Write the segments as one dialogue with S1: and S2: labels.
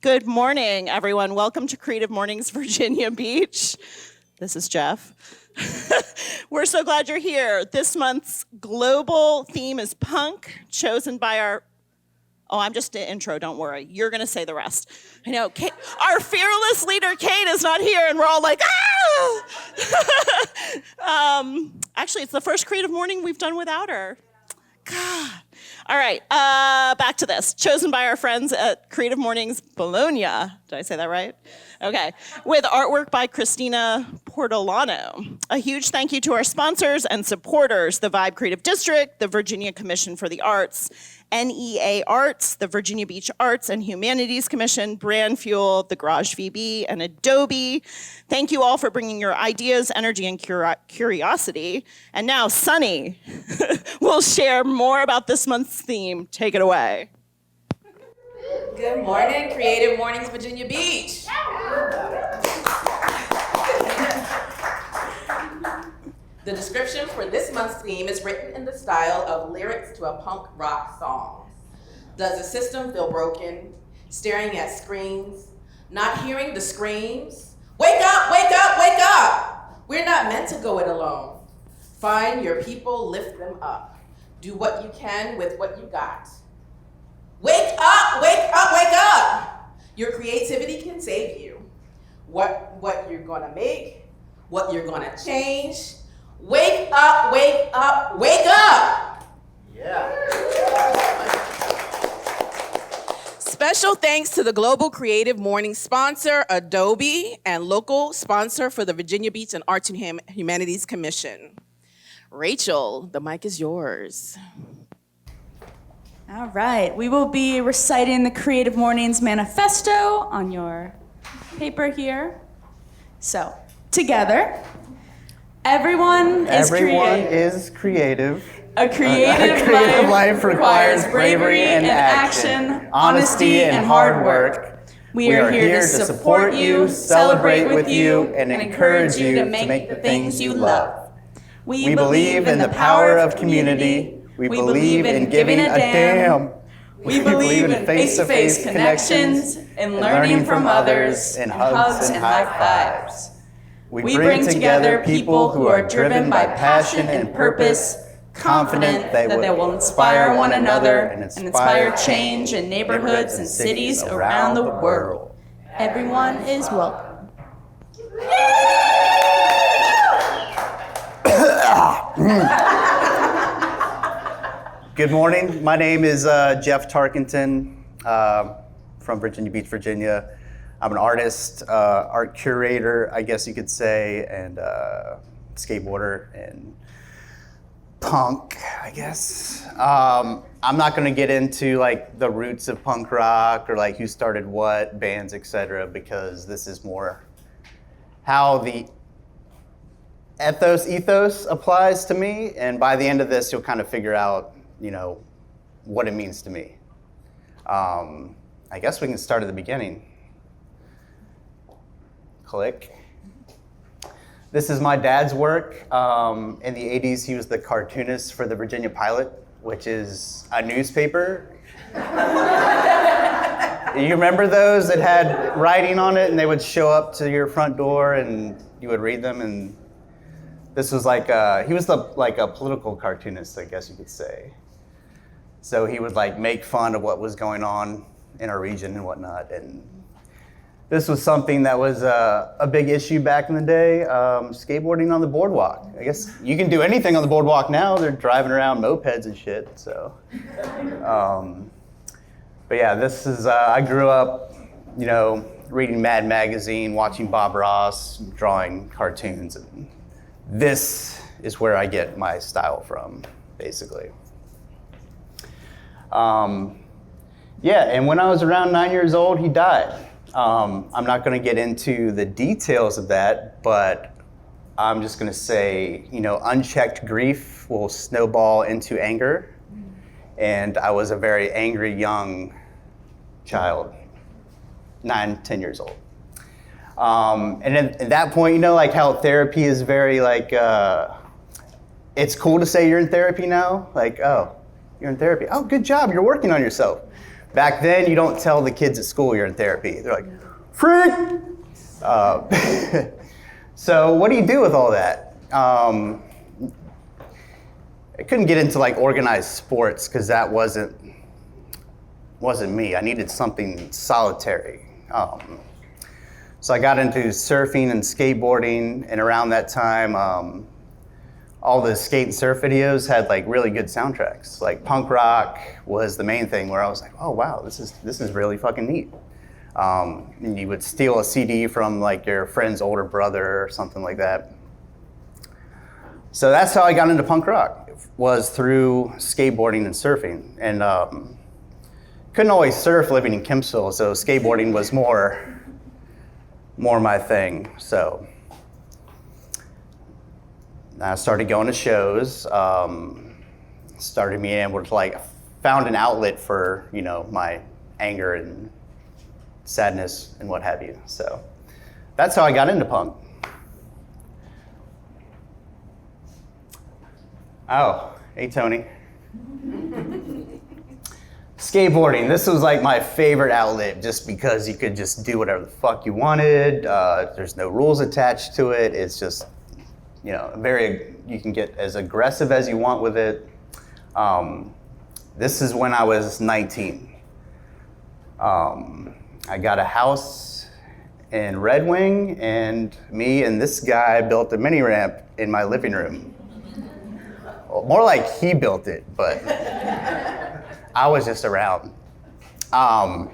S1: Good morning, everyone. Welcome to Creative Mornings, Virginia Beach. This is Jeff. We're so glad you're here. This month's global theme is punk, chosen by I'm just an intro, don't worry. You're going to say the rest. I know, Kate, our fearless leader, Kate, is not here, and we're all like, ah! Actually, it's the first Creative Morning we've done without her. God. All right, back to this. Chosen by our friends at Creative Mornings Bologna. Did I say that right? Okay. With artwork by Christina Portolano. A huge thank you to our sponsors and supporters, the Vibe Creative District, the Virginia Commission for the Arts, NEA Arts, the Virginia Beach Arts and Humanities Commission, Brand Fuel, the Garage VB, and Adobe. Thank you all for bringing your ideas, energy, and curiosity. And now Sunny will share more about this month's theme. Take it away.
S2: Good morning, Creative Mornings, Virginia Beach. The description for this month's theme is written in the style of lyrics to a punk rock song. Does the system feel broken? Staring at screens? Not hearing the screams? Wake up, wake up, wake up! We're not meant to go it alone. Find your people, lift them up. Do what you can with what you got. Wake up, wake up, wake up! Your creativity can save you. What you're gonna make, what you're gonna change. Wake up, wake up, wake up! Yeah. Special thanks to the Global Creative Morning sponsor, Adobe, and local sponsor for the Virginia Beach and Arts and Humanities Commission. Rachel, the mic is yours.
S3: All right, we will be reciting the Creative Mornings Manifesto on your paper here. So, together. Everyone is
S4: creative.
S3: A creative life requires bravery and action, honesty and hard work. We are here to support you, celebrate with you, and encourage you to make the things you love. We believe in the power of community. We believe in giving a damn. We believe in face-to-face connections and learning from others and hugs and high fives. We bring together people who are driven by passion and purpose, confident that they will inspire one another and inspire change in neighborhoods and cities around the world. Everyone is welcome.
S4: Good morning. My name is Jeff Tarkenton from Virginia Beach, Virginia. I'm an artist, art curator, I guess you could say, and skateboarder and punk, I guess. I'm not going to get into like the roots of punk rock or like who started what bands, etc., because this is more how the ethos applies to me, and by the end of this, you'll kind of figure out, what it means to me. I guess we can start at the beginning. Click. This is my dad's work. In the 80s, he was the cartoonist for the Virginia Pilot, which is a newspaper. You remember those that had writing on it and they would show up to your front door and you would read them? And this was like, he was like a political cartoonist, I guess you could say. So he would like make fun of what was going on in our region and whatnot. And this was something that was a big issue back in the day, skateboarding on the boardwalk. I guess you can do anything on the boardwalk now. They're driving around mopeds and shit, so. But yeah, this is, I grew up, reading Mad Magazine, watching Bob Ross, drawing cartoons. And this is where I get my style from, basically. Yeah, and when I was around 9 years old, he died. I'm not going to get into the details of that, but I'm just going to say, unchecked grief will snowball into anger. And I was a very angry young child, 9, 10 years old. And at that point, like how therapy is very it's cool to say you're in therapy now. Like, oh, you're in therapy. Oh, good job, you're working on yourself. Back then, you don't tell the kids at school you're in therapy. They're like, freak! So what do you do with all that? I couldn't get into like organized sports because that wasn't me. I needed something solitary. So I got into surfing and skateboarding, and around that time, all the skate and surf videos had like really good soundtracks. Like punk rock was the main thing where I was like, oh wow, this is really fucking neat. And you would steal a CD from like your friend's older brother or something like that. So that's how I got into punk rock, was through skateboarding and surfing. And couldn't always surf living in Kempsville, so skateboarding was more my thing. So I started going to shows, started being able to like, found an outlet for, you know, my anger and sadness and what have you. So that's how I got into punk. Oh, hey Tony. Skateboarding, this was like my favorite outlet just because you could just do whatever the fuck you wanted. There's no rules attached to it. It's just, you know, you can get as aggressive as you want with it. This is when I was 19. I got a house in Red Wing, and me and this guy built a mini ramp in my living room. Well, more like he built it, but I was just around. And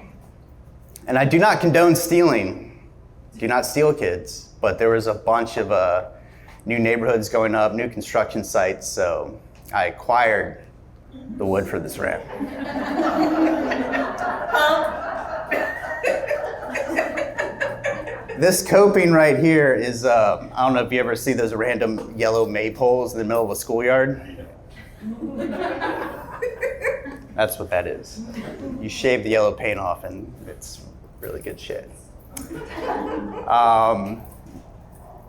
S4: I do not condone stealing. Do not steal, kids. But there was a bunch of new neighborhoods going up, new construction sites, so I acquired the wood for this ramp. This coping right here is, I don't know if you ever see those random yellow maypoles in the middle of a schoolyard. That's what that is. You shave the yellow paint off and it's really good shit.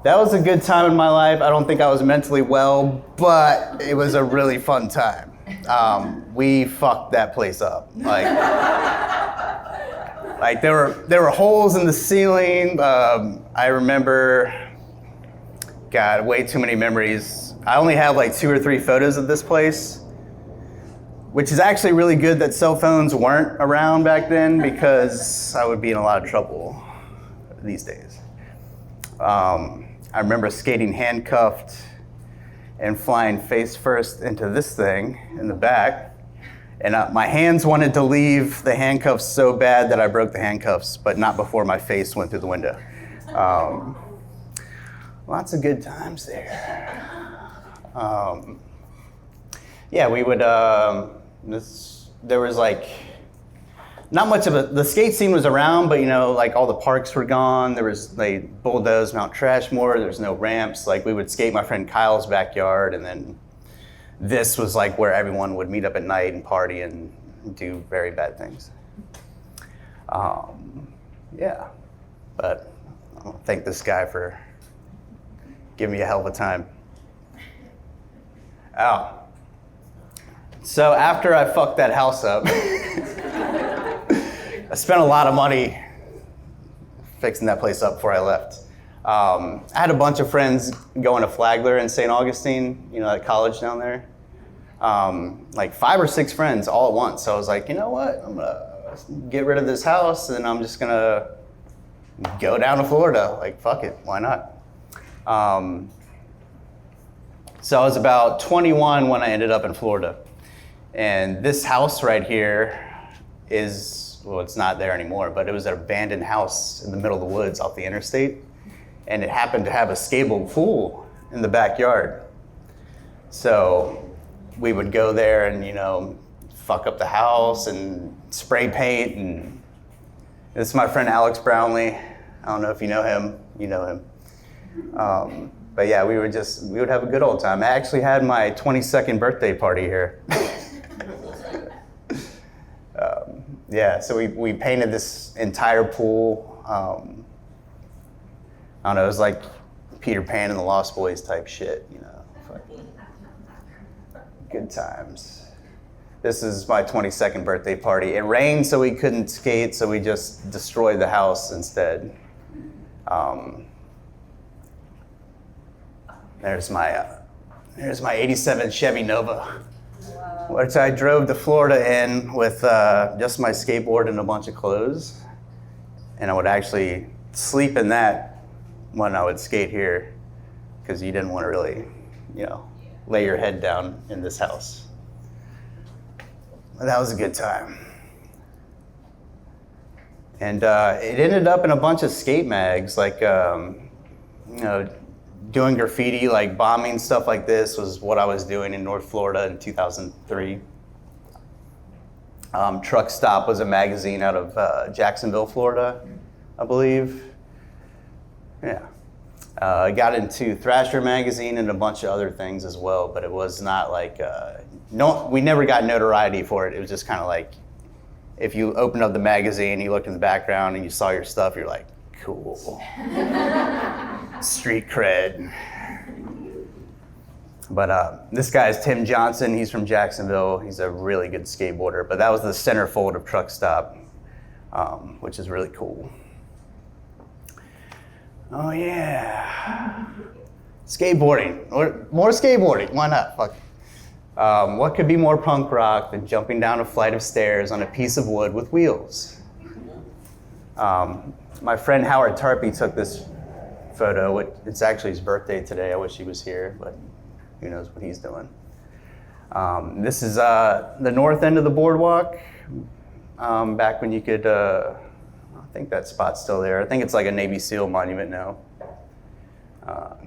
S4: That was a good time in my life. I don't think I was mentally well, but it was a really fun time. We fucked that place up. Like there were holes in the ceiling. I remember, God, way too many memories. I only have like 2 or 3 photos of this place, which is actually really good that cell phones weren't around back then because I would be in a lot of trouble these days. I remember skating handcuffed and flying face first into this thing in the back. And my hands wanted to leave the handcuffs so bad that I broke the handcuffs, but not before my face went through the window. Lots of good times there. Yeah, we would, there was like, not much of the skate scene was around, but you know, like all the parks were gone. They bulldozed Mount Trashmore, there was no ramps. Like we would skate my friend Kyle's backyard, and then this was like where everyone would meet up at night and party and do very bad things. Yeah, but I want to thank this guy for giving me a hell of a time. Oh. So after I fucked that house up, I spent a lot of money fixing that place up before I left. I had a bunch of friends going to Flagler in St. Augustine, you know, at college down there. Like 5 or 6 friends all at once. So I was like, you know what? I'm gonna get rid of this house and I'm just gonna go down to Florida. Like, fuck it, why not? So I was about 21 when I ended up in Florida. And this house right here is, well, it's not there anymore, but it was an abandoned house in the middle of the woods off the interstate. And it happened to have a skatable pool in the backyard. So we would go there and, you know, fuck up the house and spray paint. And this is my friend Alex Brownlee. I don't know if you know him. You know him. But yeah, we would have a good old time. I actually had my 22nd birthday party here. Yeah, so we painted this entire pool. I don't know, it was like Peter Pan and the Lost Boys type shit, you know. Good times. This is my 22nd birthday party. It rained, so we couldn't skate, so we just destroyed the house instead. There's my 87 Chevy Nova, which I drove to Florida in with just my skateboard and a bunch of clothes. And I would actually sleep in that when I would skate here, because you didn't want to really, lay your head down in this house. But that was a good time. And it ended up in a bunch of skate mags, like, doing graffiti, like bombing stuff like this was what I was doing in North Florida in 2003. Truck Stop was a magazine out of Jacksonville, Florida, I believe. Yeah. I got into Thrasher magazine and a bunch of other things as well, but it was not like, we never got notoriety for it. It was just kind of like, if you opened up the magazine, you looked in the background and you saw your stuff, you're like, cool. Street cred. But this guy is Tim Johnson. He's from Jacksonville. He's a really good skateboarder. But that was the centerfold of Truck Stop, which is really cool. Oh yeah, skateboarding. Or more skateboarding. Why not? Fuck. What could be more punk rock than jumping down a flight of stairs on a piece of wood with wheels? My friend Howard Tarpey took this photo. It's actually his birthday today. I wish he was here, but who knows what he's doing. This is the north end of the boardwalk, back when you could, I think that spot's still there. I think it's like a Navy SEAL monument now.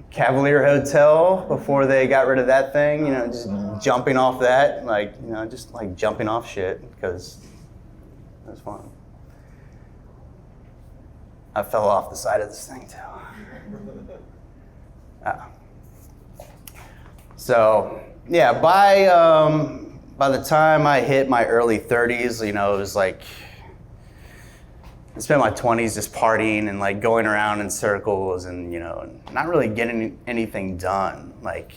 S4: Cavalier Hotel, before they got rid of that thing, just jumping off that, just like jumping off shit, because it was fun. I fell off the side of this thing too. So yeah, by the time I hit my early 30s, it was like, I spent my 20s just partying and like going around in circles and not really getting anything done. Like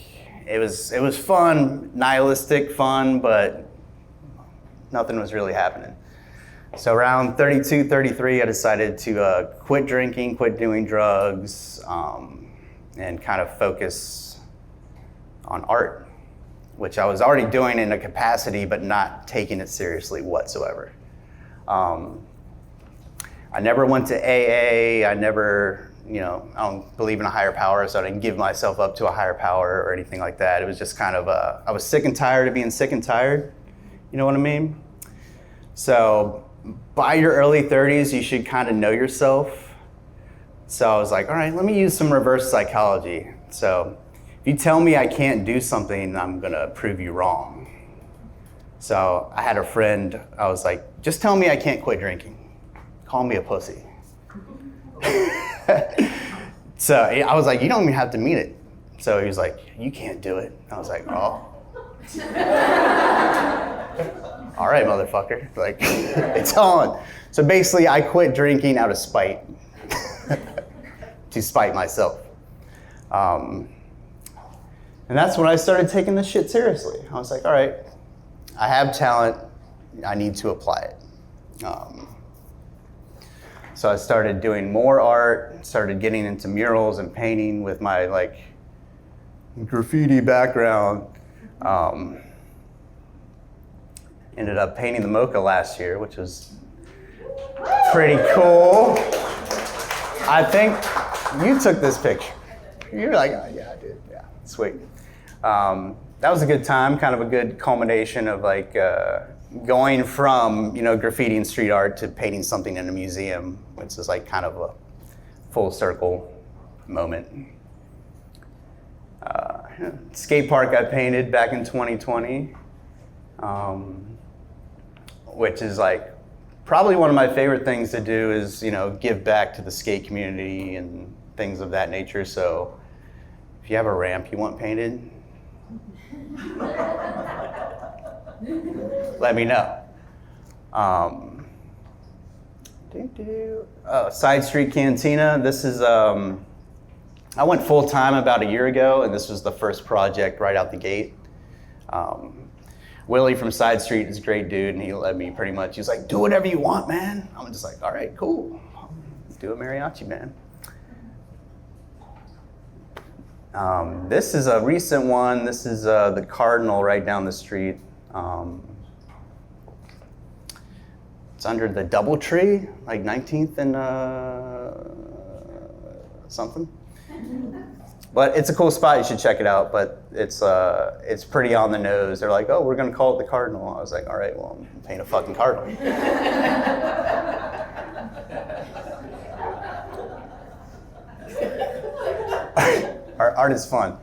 S4: it was fun, nihilistic fun, but nothing was really happening. So around 32, 33, I decided to quit drinking, quit doing drugs, and kind of focus on art, which I was already doing in a capacity, but not taking it seriously whatsoever. I never went to AA. I never, I don't believe in a higher power, so I didn't give myself up to a higher power or anything like that. It was just kind of I was sick and tired of being sick and tired. You know what I mean? So by your early 30s, you should kind of know yourself. So I was like, all right, let me use some reverse psychology. So if you tell me I can't do something, I'm gonna prove you wrong. So I had a friend, I was like, just tell me I can't quit drinking. Call me a pussy. So I was like, you don't even have to mean it. So he was like, you can't do it. I was like, oh. All right, motherfucker. Like, it's on. So basically, I quit drinking out of spite, to spite myself. And that's when I started taking this shit seriously. I was like, all right, I have talent. I need to apply it. So I started doing more art, started getting into murals and painting with my like graffiti background. Ended up painting the Mocha last year, which was pretty cool. I think you took this picture. You're like, oh, yeah, I did. Yeah, sweet. That was a good time, kind of a good culmination of like going from graffiti and street art to painting something in a museum, which is like kind of a full circle moment. Skate park I painted back in 2020, which is like probably one of my favorite things to do is give back to the skate community and things of that nature. So if you have a ramp you want painted, let me know. Side Street Cantina. This is, I went full time about a year ago, and this was the first project right out the gate. Willie from Side Street is a great dude, and he let me pretty much, he was like, do whatever you want, man. I'm just like, all right, cool. Do a mariachi band. This is a recent one. This is the Cardinal right down the street. It's under the Doubletree, like 19th and something. But it's a cool spot. You should check it out. But it's pretty on the nose. They're like, oh, we're gonna call it the Cardinal. I was like, all right, well, I'm painting a fucking cardinal. Art is fun.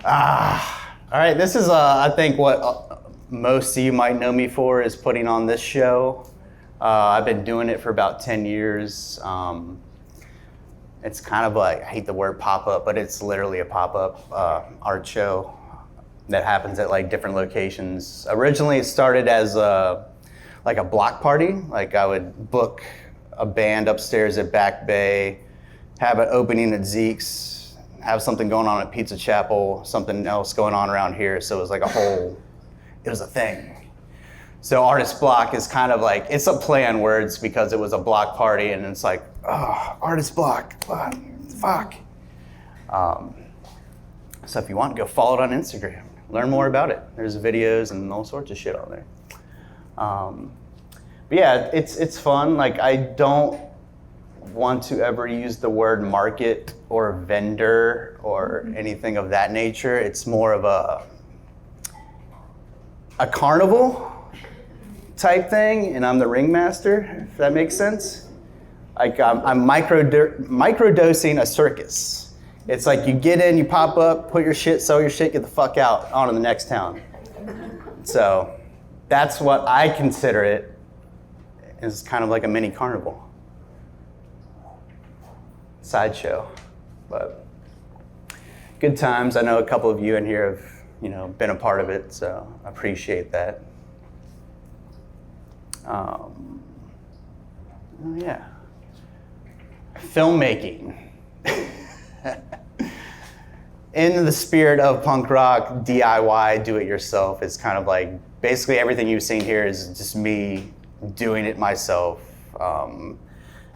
S4: All right, this is I think what most of you might know me for is putting on this show. I've been doing it for about 10 years. It's kind of like, I hate the word pop-up, but it's literally a pop-up art show that happens at like different locations. Originally it started as like a block party. Like I would book a band upstairs at Back Bay, have an opening at Zeke's, have something going on at Pizza Chapel, something else going on around here. So it was like it was a thing. So Artist Block is kind of like, it's a play on words because it was a block party and it's like, oh, Artist Block, fuck. So if you want, go follow it on Instagram. Learn more about it. There's videos and all sorts of shit on there. But yeah, it's fun. Like I don't want to ever use the word market or vendor or anything of that nature. It's more of a carnival type thing, and I'm the ringmaster, if that makes sense. Like I'm microdosing a circus. It's like you get in, you pop up, put your shit, sell your shit, get the fuck out, on to the next town. So that's what I consider it, is kind of like a mini carnival. Sideshow, but good times. I know a couple of you in here have, been a part of it, so I appreciate that. Oh yeah, filmmaking. In the spirit of punk rock, DIY, do it yourself, is kind of like basically everything you've seen here is just me doing it myself.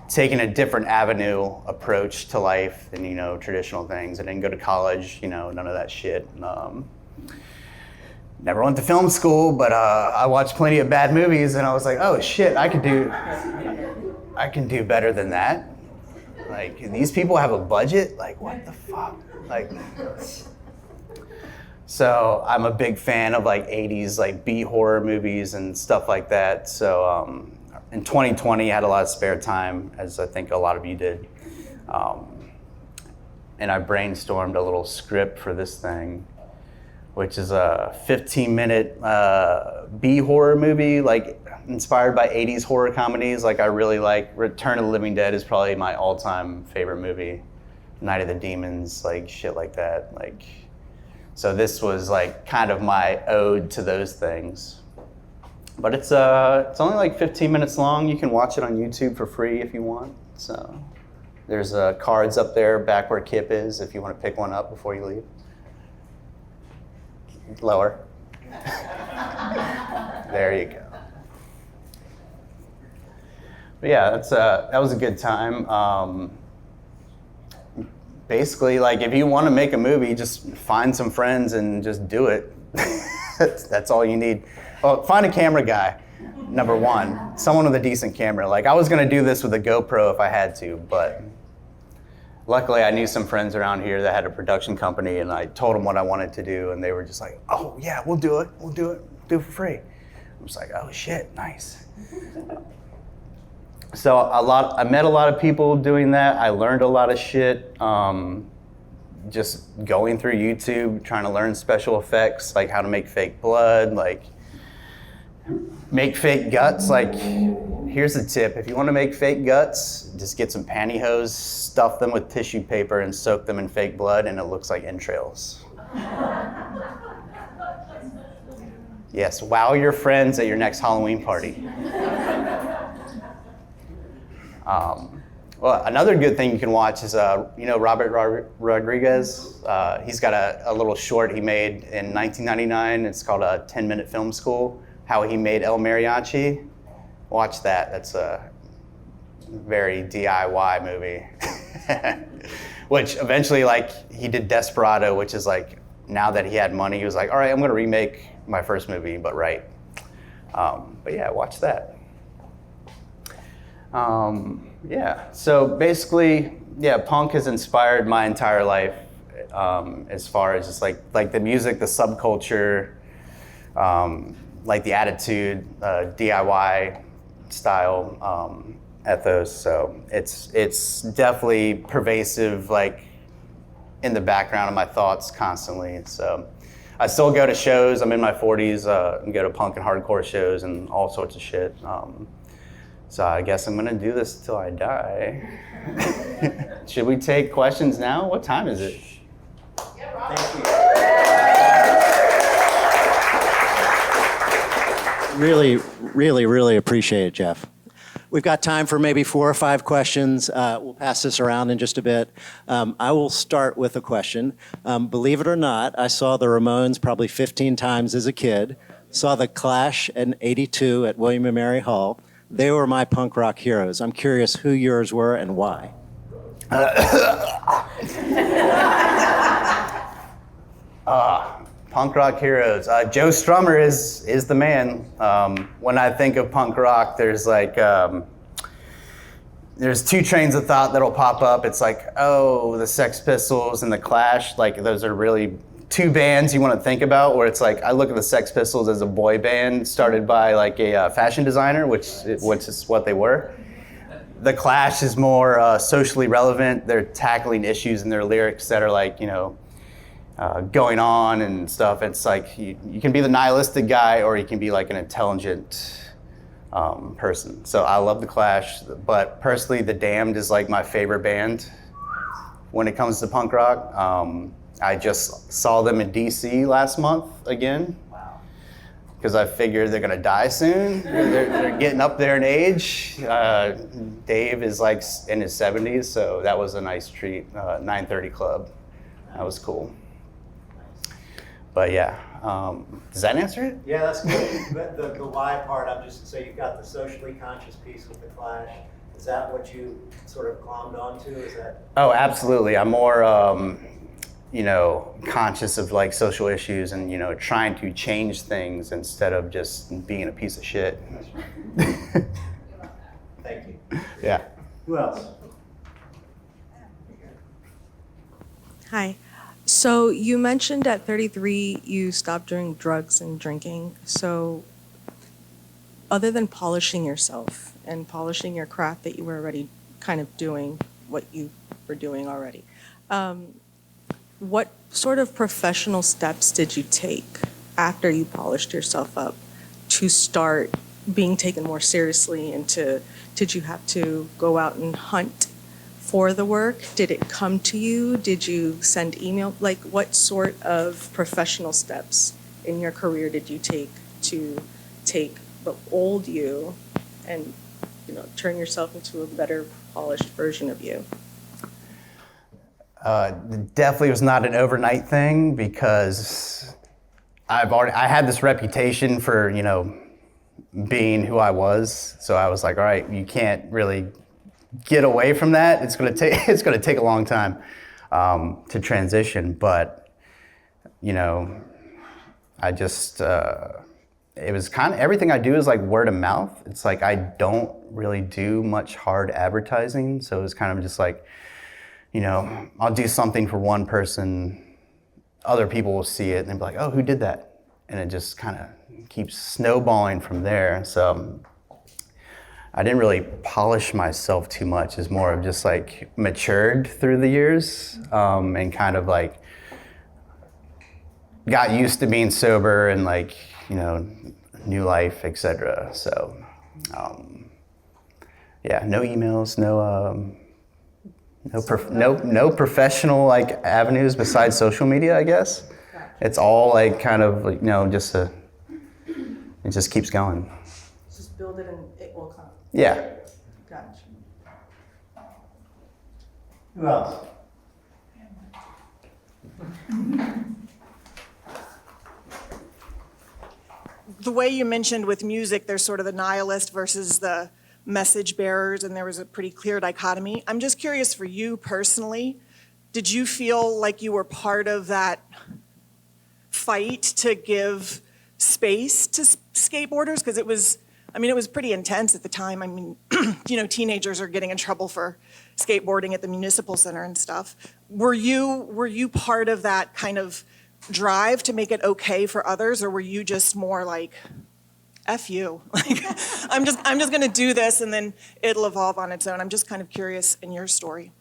S4: Taking a different avenue approach to life than, traditional things. I didn't go to college, none of that shit. Never went to film school, but I watched plenty of bad movies and I was like, oh shit, I can do better than that. Like, these people have a budget? Like, what the fuck? Like, so I'm a big fan of like 80s, like B-horror movies and stuff like that. So, in 2020, I had a lot of spare time, as I think a lot of you did. And I brainstormed a little script for this thing, which is a 15-minute B-horror movie, like inspired by 80s horror comedies. Like I really like Return of the Living Dead is probably my all-time favorite movie. Night of the Demons, like shit like that. Like, so this was like kind of my ode to those things. But it's only like 15 minutes long. You can watch it on YouTube for free if you want. So there's cards up there back where Kip is if you want to pick one up before you leave. Lower. There you go. But yeah, that was a good time. Basically, like if you want to make a movie, just find some friends and just do it. That's all you need. Well, find a camera guy, number one. Someone with a decent camera. Like I was gonna do this with a GoPro if I had to, but luckily I knew some friends around here that had a production company and I told them what I wanted to do and they were just like, oh yeah, we'll do it for free. I was like, oh shit, nice. So I met a lot of people doing that. I learned a lot of shit. Just going through YouTube, trying to learn special effects, like how to make fake blood, like make fake guts. Like, here's a tip. If you want to make fake guts, just get some pantyhose, stuff them with tissue paper, and soak them in fake blood, and it looks like entrails. Yes, wow your friends at your next Halloween party. Well, another good thing you can watch is, Robert Rodriguez. He's got a little short he made in 1999. It's called a 10-minute film school, how he made El Mariachi. Watch that. That's a very DIY movie. Which eventually, like, he did Desperado, which is like, now that he had money, he was like, all right, I'm gonna remake my first movie, but right. But yeah, watch that. Yeah, so basically, yeah, punk has inspired my entire life, as far as just like the music, the subculture, like the attitude, DIY style ethos. So it's definitely pervasive, like in the background of my thoughts constantly. So I still go to shows. I'm in my 40s. And go to punk and hardcore shows and all sorts of shit. So I guess I'm gonna do this till I die. Should we take questions now? What time is it?
S5: Thank you. Really appreciate it, Jeff. We've got time for maybe 4 or 5 questions. We'll pass this around in just a bit. I will start with a question. Believe it or not, I saw the Ramones probably 15 times as a kid. Saw the Clash in '82 at William & Mary Hall. They were my punk rock heroes. I'm curious who yours were and why.
S4: Punk rock heroes. Joe Strummer is the man. When I think of punk rock, there's like there's 2 trains of thought that'll pop up. It's like, oh, the Sex Pistols and the Clash. Like, those are really 2 bands you want to think about. Where it's like, I look at the Sex Pistols as a boy band started by like a fashion designer, which is what they were. The Clash is more socially relevant. They're tackling issues in their lyrics that are like, going on and stuff. It's like you can be the nihilistic guy, or you can be like an intelligent person. So I love the Clash, but personally, The Damned is like my favorite band when it comes to punk rock. I just saw them in DC last month again. Wow. Because I figured they're gonna die soon. They're getting up there in age. Dave is like in his 70s, so that was a nice treat. 930 Club, that was cool. But yeah, does that answer it?
S5: Yeah, that's good. The why part, I'm just so you've got the socially conscious piece with the Clash. Is that what you sort of glommed onto? Is that?
S4: Oh, absolutely. I'm more, conscious of like social issues and trying to change things instead of just being a piece of shit.
S5: Thank you.
S4: Yeah.
S5: Who else?
S6: Hi. So you mentioned at 33 you stopped doing drugs and drinking. So other than polishing yourself and polishing your craft that you were already kind of doing what you were doing already, what sort of professional steps did you take after you polished yourself up to start being taken more seriously? And did you have to go out and hunt for the work? Did it come to you? Did you send email? Like, what sort of professional steps in your career did you take to take the old you and turn yourself into a better polished version of you?
S4: Definitely was not an overnight thing, because I had this reputation for being who I was. So I was like, all right, you can't really get away from that. It's gonna take a long time to transition. But I just it was kind of everything I do is like word of mouth. It's like I don't really do much hard advertising. So it was kind of just like, I'll do something for one person, other people will see it and they'll be like, oh, who did that? And it just kind of keeps snowballing from there. So I didn't really polish myself too much. It's more of just like matured through the years, and kind of like got used to being sober and like, new life, etc. So yeah, no emails, no professional like avenues besides social media, I guess. It's all like kind of like, it just keeps going.
S6: Just build it and it will come.
S4: Yeah.
S6: Gotcha.
S3: Who else?
S7: The way you mentioned with music, there's sort of the nihilist versus the message bearers, and there was a pretty clear dichotomy. I'm just curious for you personally, did you feel like you were part of that fight to give space to skateboarders? Because it was pretty intense at the time. I mean, teenagers are getting in trouble for skateboarding at the municipal center and stuff. Were you part of that kind of drive to make it okay for others, or were you just more like, F you, like, I'm just gonna do this and then it'll evolve on its own? I'm just kind of curious in your story.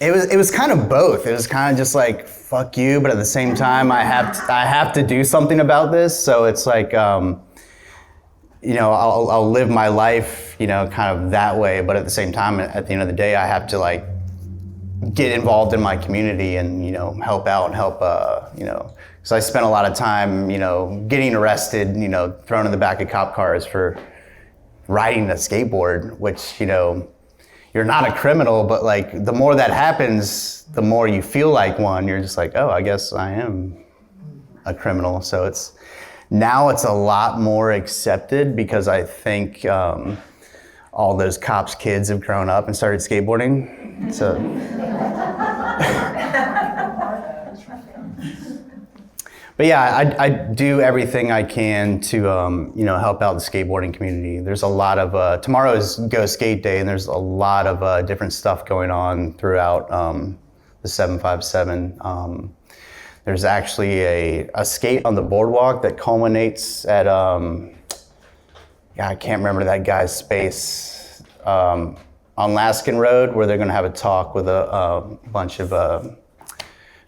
S4: It was kind of both. It was kind of just like, fuck you, but at the same time, I have to do something about this. So it's like, I'll live my life, kind of that way. But at the same time, at the end of the day, I have to like get involved in my community and, help out and help, because I spent a lot of time, getting arrested, thrown in the back of cop cars for riding a skateboard, which, you're not a criminal, but like the more that happens, the more you feel like one. You're just like, oh, I guess I am a criminal. So now it's a lot more accepted because I think all those cops' kids have grown up and started skateboarding. So. But yeah, I do everything I can to help out the skateboarding community. There's a lot of tomorrow is Go Skate Day, and there's a lot of different stuff going on throughout the 757. There's actually a skate on the boardwalk that culminates at I can't remember that guy's space on Laskin Road, where they're going to have a talk with a bunch of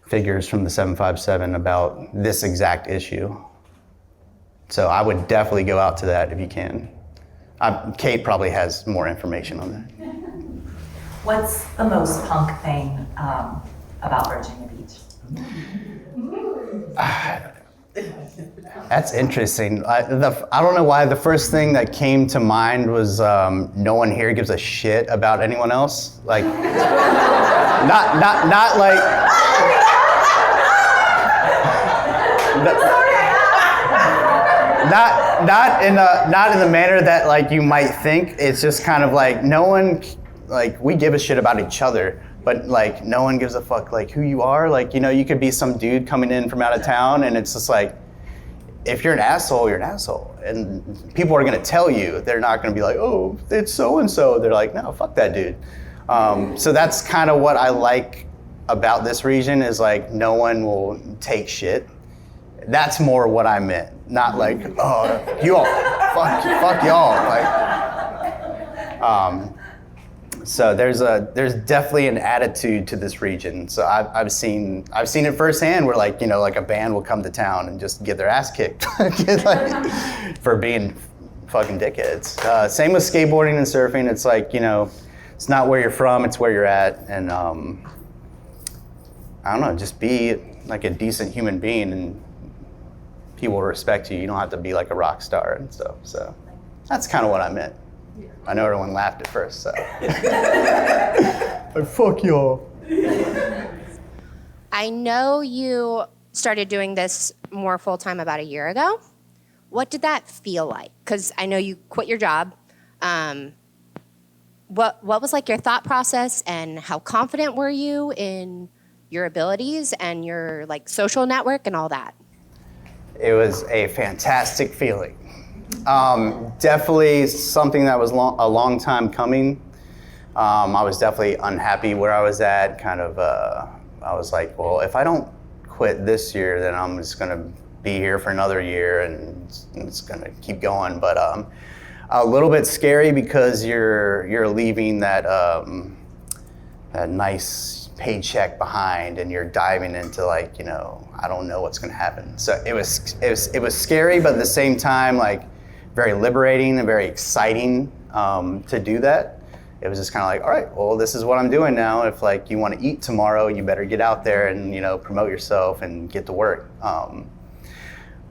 S4: figures from the 757 about this exact issue. So I would definitely go out to that if you can. Kate probably has more information on that.
S8: What's the most punk thing about Virginia Beach?
S4: That's interesting. I don't know why the first thing that came to mind was no one here gives a shit about anyone else. Like, not like. Not in the manner that like you might think. It's just kind of like no one, like we give a shit about each other, but like no one gives a fuck like who you are. Like, you could be some dude coming in from out of town, and it's just like, if you're an asshole, you're an asshole, and people are gonna tell you. They're not gonna be like, oh, it's so and so. They're like, no, fuck that dude. So that's kind of what I like about this region, is like no one will take shit. That's more what I meant, not like, oh, you all, fuck y'all. Like, so there's definitely an attitude to this region. So I've seen it firsthand, where like like a band will come to town and just get their ass kicked for being fucking dickheads. Same with skateboarding and surfing. It's like it's not where you're from, it's where you're at, and I don't know, just be like a decent human being and people will respect you. You don't have to be like a rock star and stuff. So that's kind of what I meant. I know everyone laughed at first, so. Like, fuck y'all.
S9: I know you started doing this more full-time about a year ago. What did that feel like? Because I know you quit your job. What was like your thought process, and how confident were you in your abilities and your like social network and all that?
S4: It was a fantastic feeling. Definitely something that was a long time coming. I was definitely unhappy where I was at. Kind of, I was like, well, if I don't quit this year, then I'm just gonna be here for another year, and it's gonna keep going. But a little bit scary, because you're leaving that nice paycheck behind, and you're diving into like, I don't know what's gonna happen. So it was scary, but at the same time, like very liberating and very exciting to do that. It was just kind of like, all right, well, this is what I'm doing now. If like you want to eat tomorrow, you better get out there and promote yourself and get to work.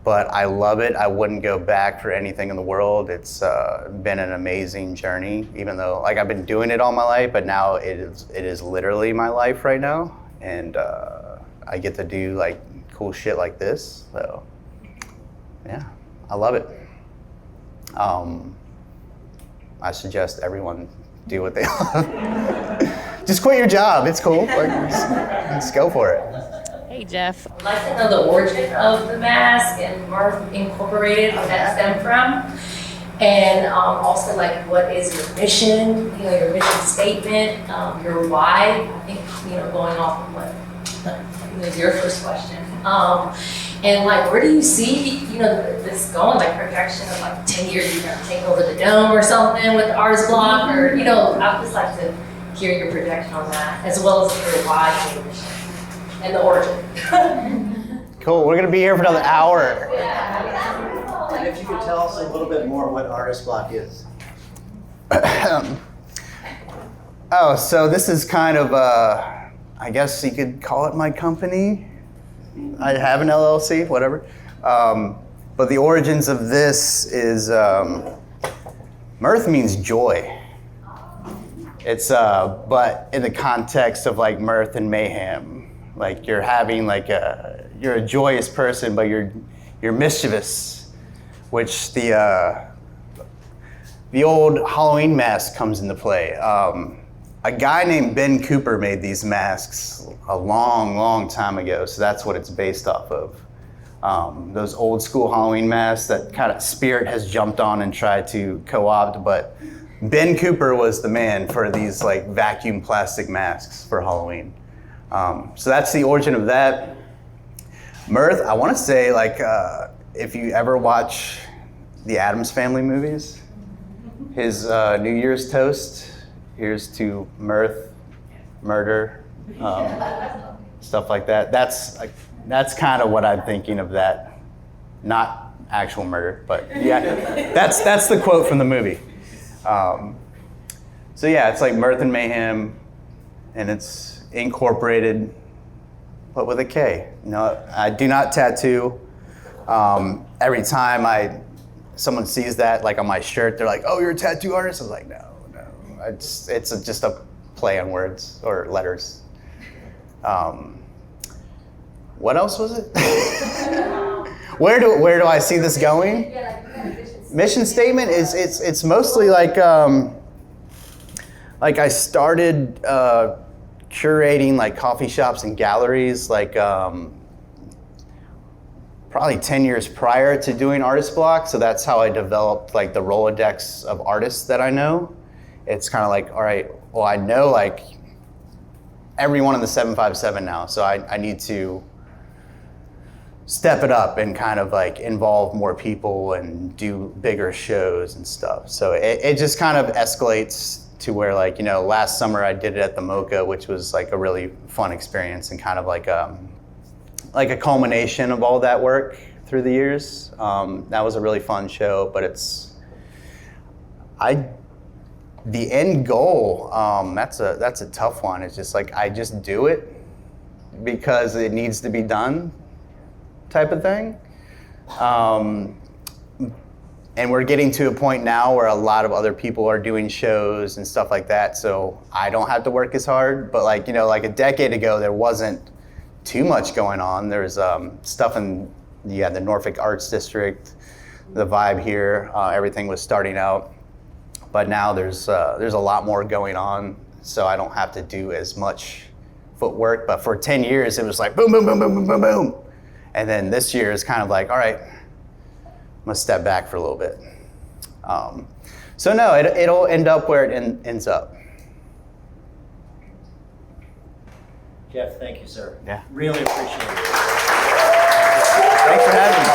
S4: but I love it. I wouldn't go back for anything in the world. It's been an amazing journey, even though like I've been doing it all my life, but now it is literally my life right now, and I get to do like cool shit like this. So yeah, I love it. I suggest everyone do what they love. Just quit your job. It's cool. Like, just go for it.
S10: Hey, Jeff.
S11: I'd like to know the origin of the mask and Mirth Incorporated, where that stemmed from. And also, like, what is your mission, your mission statement, your why? I think, going off of what your first question. And like, where do you see, this going, like projection of like 10 years, you're gonna take over the dome or something with the artist block, or, I'd just like to hear your projection on that, as well as your why and your mission and the origin.
S4: Cool, we're gonna be here for another hour.
S5: And if you could tell us a little bit more what artist block is.
S4: Oh, so this is kind of, I guess you could call it my company. I have an LLC, whatever. But the origins of this is, mirth means joy. It's, but in the context of like mirth and mayhem, like you're having like you're a joyous person, but you're mischievous, which the old Halloween mask comes into play. A guy named Ben Cooper made these masks a long, long time ago, so that's what it's based off of. Those old school Halloween masks that kind of Spirit has jumped on and tried to co-opt, but Ben Cooper was the man for these like vacuum plastic masks for Halloween. So that's the origin of that. Mirth, I want to say like if you ever watch the Addams Family movies, his New Year's toast, here's to mirth, murder, stuff like that. That's kind of what I'm thinking of that. Not actual murder, but yeah, that's the quote from the movie. So yeah, it's like mirth and mayhem, and it's incorporated, but with a K. I do not tattoo. Every time someone sees that like on my shirt, they're like, "Oh, you're a tattoo artist?" I was like, "No. It's just a play on words or letters." What else was it? Where do I see this going? Mission statement is it's mostly like I started curating like coffee shops and galleries like probably 10 years prior to doing Artist Block. So that's how I developed like the Rolodex of artists that I know. It's kind of like, all right, well, I know like everyone in the 757 now, so I need to step it up and kind of like involve more people and do bigger shows and stuff. So it just kind of escalates to where like, last summer I did it at the Mocha, which was like a really fun experience and kind of like a culmination of all that work through the years. That was a really fun show, but the end goal, that's a tough one. It's just like, I just do it because it needs to be done type of thing. And we're getting to a point now where a lot of other people are doing shows and stuff like that, so I don't have to work as hard. But like, like a decade ago, there wasn't too much going on. There's stuff in the Norfolk Arts District, the Vibe here, everything was starting out. But now there's a lot more going on, so I don't have to do as much footwork. But for 10 years, it was like boom, boom, boom, boom, boom, boom, boom. And then this year is kind of like, all right, I'm gonna step back for a little bit. So no, it'll end up where it ends up.
S5: Jeff, thank you, sir.
S4: Yeah.
S5: Really appreciate it.
S4: Thanks for having me.